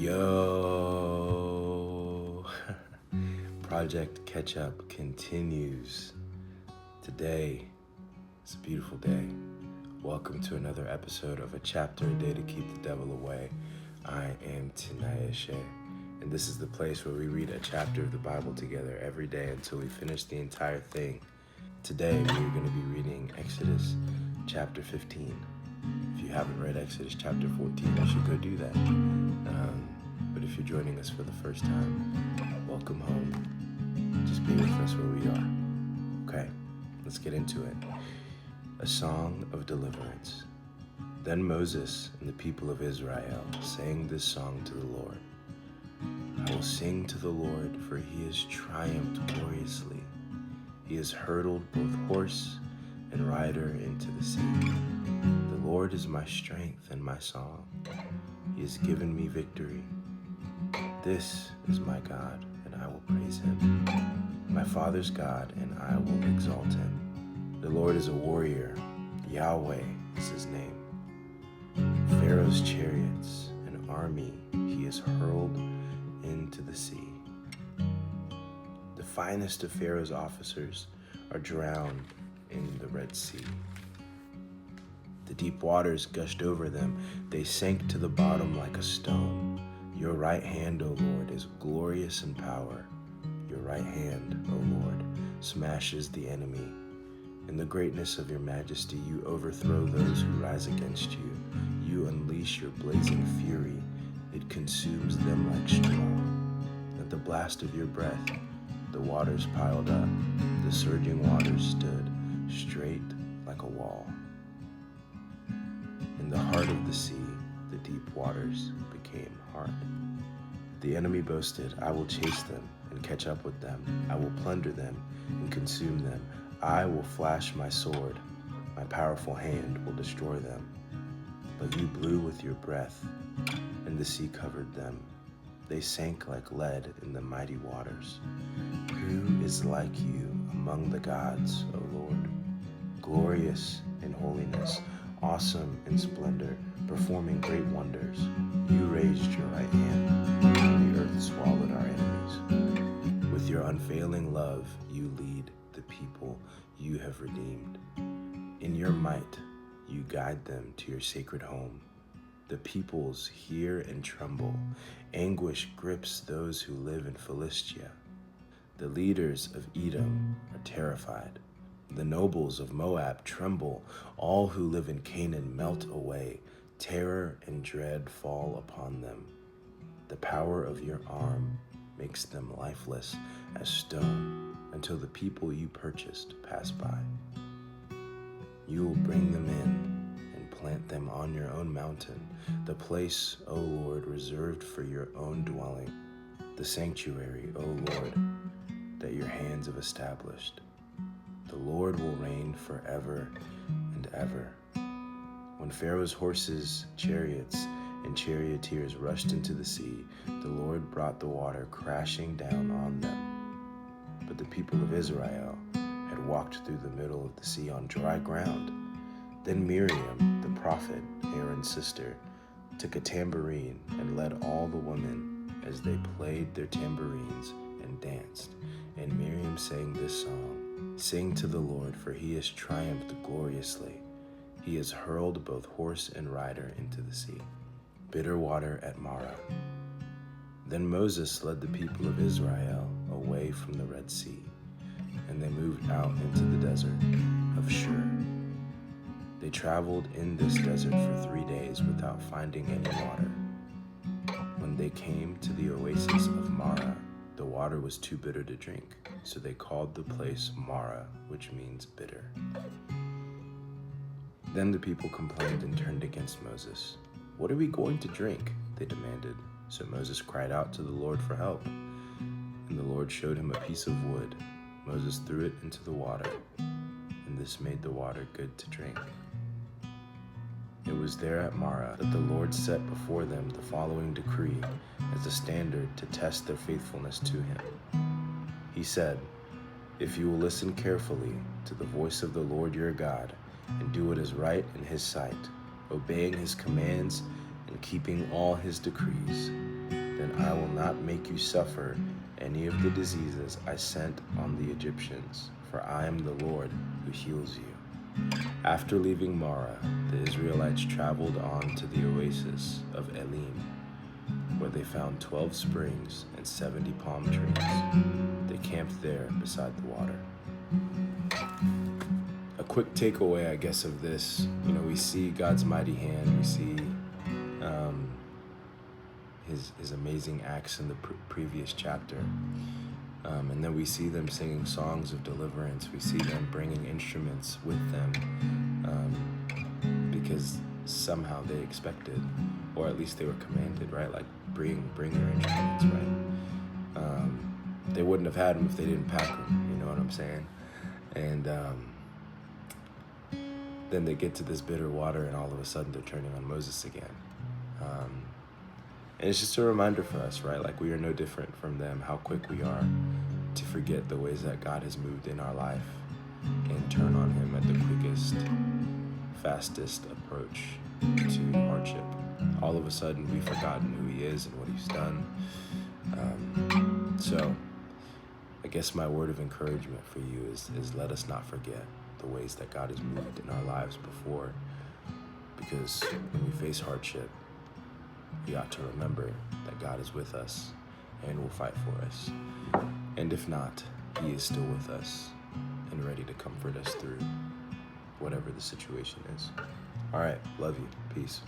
Yo, Project Catch Up continues. Today is a beautiful day. Welcome to another episode of A Chapter a Day to Keep the Devil Away. I am Tanaya Shea, and this is the place where we read a chapter of the Bible together every day until we finish the entire thing. Today we are going to be reading Exodus chapter 15. If you haven't read Exodus chapter 14, you should go do that. But if you're joining us for the first time, welcome home. Just be with us where we are. Okay, let's get into it. A song of deliverance. Then Moses and the people of Israel sang this song to the Lord. I will sing to the Lord, for he has triumphed gloriously. He has hurled both horse and rider into the sea. The Lord is my strength and my song. He has given me victory. This is my God, and I will praise him. My father's God, and I will exalt him. The Lord is a warrior. Yahweh is his name. Pharaoh's chariots, an army he has hurled into the sea. The finest of Pharaoh's officers are drowned in the Red Sea. The deep waters gushed over them. They sank to the bottom like a stone. Your right hand, O Lord, is glorious in power. Your right hand, O Lord, smashes the enemy. In the greatness of your majesty, you overthrow those who rise against you. You unleash your blazing fury. It consumes them like straw. At the blast of your breath, the waters piled up. The surging waters stood straight like a wall. In the heart of the sea, the deep waters became hard. The enemy boasted, I will chase them and catch up with them. I will plunder them and consume them. I will flash my sword. My powerful hand will destroy them. But you blew with your breath, and the sea covered them. They sank like lead in the mighty waters. Who is like you among the gods, O Lord? Glorious in holiness, awesome in splendor, performing great wonders. You raised your right hand, and the earth swallowed our enemies. With your unfailing love, you lead the people you have redeemed. In your might, you guide them to your sacred home. The peoples hear and tremble. Anguish grips those who live in Philistia. The leaders of Edom are terrified. The nobles of Moab tremble. All who live in Canaan melt away. Terror and dread fall upon them. The power of your arm makes them lifeless as stone until the people you purchased pass by. You will bring them in and plant them on your own mountain, the place, O Lord, reserved for your own dwelling, the sanctuary, O Lord, that your hands have established. The Lord will reign forever and ever. When Pharaoh's horses, chariots, and charioteers rushed into the sea, the Lord brought the water crashing down on them. But the people of Israel had walked through the middle of the sea on dry ground. Then Miriam, the prophet, Aaron's sister, took a tambourine and led all the women as they played their tambourines and danced. And Miriam sang this song. Sing to the Lord, for he has triumphed gloriously. He has hurled both horse and rider into the sea. Bitter water at Marah. Then Moses led the people of Israel away from the Red Sea, and they moved out into the desert of Shur. They traveled in this desert for 3 days without finding any water. When they came to the oasis of Marah, the water was too bitter to drink, so they called the place Marah, which means bitter. Then the people complained and turned against Moses. What are we going to drink? They demanded. So Moses cried out to the Lord for help. And the Lord showed him a piece of wood. Moses threw it into the water, and this made the water good to drink. It was there at Marah that the Lord set before them the following decree as a standard to test their faithfulness to him. He said, If you will listen carefully to the voice of the Lord your God and do what is right in his sight, obeying his commands and and keeping all his decrees, then I will not make you suffer any of the diseases I sent on the Egyptians, for I am the Lord who heals you. After leaving Mara, the Israelites traveled on to the oasis of Elim, where they found 12 springs and 70 palm trees. They camped there beside the water. A quick takeaway, I guess, of this, we see God's mighty hand. We see his amazing acts in the previous chapter. And then we see them singing songs of deliverance. We see them bringing instruments with them because somehow they expected, or at least they were commanded, right? Like, bring your instruments, right? They wouldn't have had them if they didn't pack them, you know what I'm saying? And then they get to this bitter water, and all of a sudden they're turning on Moses again. And it's just a reminder for us, right? Like, we are no different from them, how quick we are to forget the ways that God has moved in our life and turn on him at the quickest, fastest approach to hardship. All of a sudden, we've forgotten who he is and what he's done. So I guess my word of encouragement for you is let us not forget the ways that God has moved in our lives before, because when we face hardship, we ought to remember that God is with us and will fight for us. And if not, he is still with us and ready to comfort us through whatever the situation is. All right, love you. Peace.